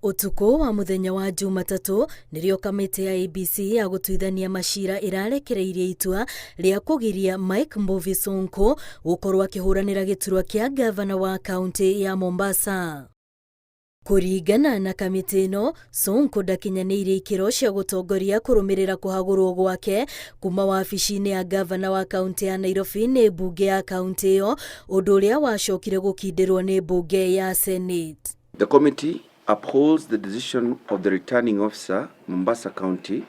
Utuko wa muthenya wa Jumatatu nirio kamiti ya ABC ya gutuithania mashira irarekereirie itua ria kugiria Mike Mbuvi Sonko gukorwo akihuranira giturwa kia gavana wa kaunti ya Mombasa. Kuringana na kamiti ino, Sonko ndakinyaniire ikiro cia gutongoria kurumirira kuhagurwo gwake kuma wabici-ini ya gavana wa kaunti ya Nairobi ni bunge ya kaunti iyo, undu uria wacokire gukindirwo ni bunge ya Senate. The committee upholds the decision of the returning officer, Mombasa County,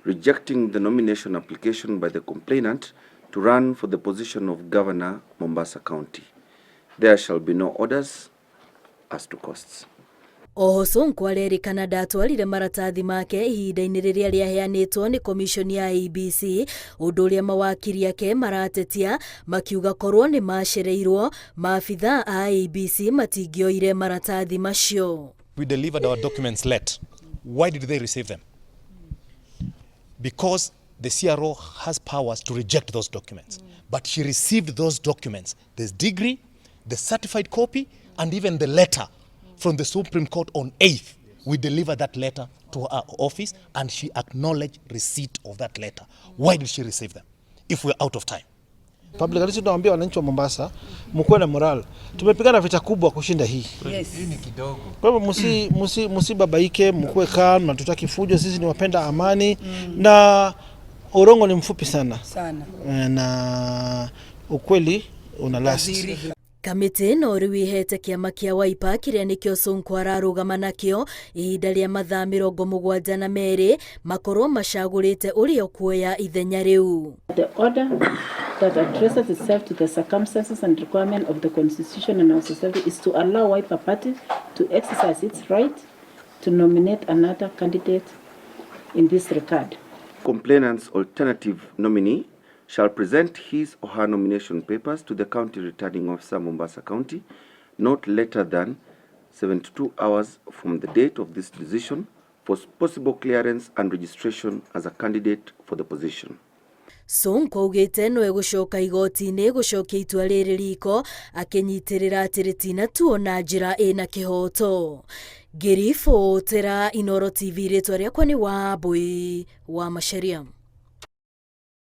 rejecting the nomination application by the complainant to run for the position of Governor, Mombasa County. There shall be no orders as to costs. Oho Sonko arerikana ndatwarire maratathi make ihinda-ini riria riaheanitwo ni commission ya ABC, undu uria mawakiri ake maratetia makiuga korwo ni macereirwo, maabitha a ABC matingioire maratathi macio. We delivered our documents late. Why did they receive them? Because the CRO has powers to reject those documents. But she received those documents, the degree, the certified copy, and even the letter from the Supreme Court on 8th. We delivered that letter to her office and she acknowledged receipt of that letter. Why did she receive them if we're out of time? Public Relations tunawaambia wananchi wa Mombasa mkuwe na moral. Tumepigana vita kubwa kushinda hii. Yes. Hii ni kidogo. Kwa hivyo msibabaike, mkuwe calm, na tutaki fujo, sisi ni wapenda amani na urongo ni mfupi sana. Na ukweli una last. Kamiti no riwihete kiama kia Wiper kiria nikio Sonko ararugama nakio ihinda ria mathaa 72 makorwo macagurite uria kuoya ithenya riu. The order that addresses itself to the circumstances and requirements of the Constitution and our society is to allow Wiper Party to exercise its right to nominate another candidate in this regard. Complainant's alternative nominee shall present his or her nomination papers to the County Returning Officer, Mombasa County, not later than 72 hours from the date of this decision for possible clearance and registration as a candidate for the position. Sonko ugite no egucoka igoti-ini gucokia itua riri riko akinyitirira ati ritinatuo na njira ina kihoto. Ngiribotera Inooro TV, ritwa riakwa ni Wambui wa Macharia.